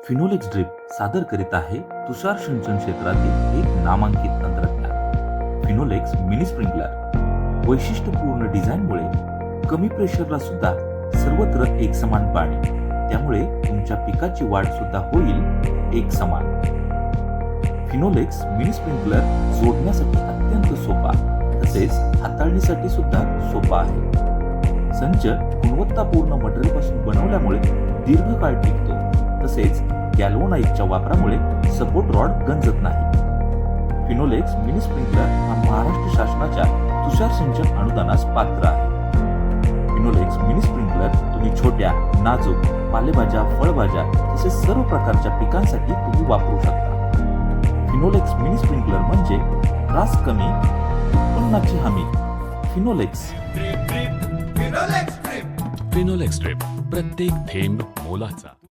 Finolex drip सादर करीत आहे तुषार सिंचन क्षेत्रातील एक नामांकित तंत्रज्ञान फिनोलेक्स मिनी स्प्रिंकलर। वैशिष्ट्यपूर्ण डिझाईनमुळे कमी प्रेशरला सुद्धा सर्वत्र एक समान पाणी, त्यामुळे तुमच्या पिकाची वाढ सुद्धा होईल एक समान। फिनोलेक्स मिनी स्प्रिंकलर जोडण्यासाठी अत्यंत सोपा तसेच हाताळणीसाठी सुद्धा सोपा आहे। संच गुणवत्तापूर्ण मटेरियल पासून बनवल्यामुळे दीर्घकाळ टिकतो, तसेच गॅल्वनाइटच्या वापरामुळे सपोर्ट रॉड गंजत नाही। फिनोलेक्स मिनी स्प्रिंकलर हा महाराष्ट्र शासनाच्या तुषार सिंचन अनुदानास पात्र आहे। फिनोलेक्स मिनी स्प्रिंकलर तुम्ही छोट्या, नाजूक पालेभाज्या, फळभाज्या तसेच सर्व प्रकारच्या पिकांसाठी तुम्ही वापरू शकता। फिनोलेक्स मिनी स्प्रिंकलर म्हणजे त्रास कमी, उत्पन्नाची हमी। फिनोलेक्स फिनोलेक्स ड्रिप, प्रत्येक थेंब मोलाचा।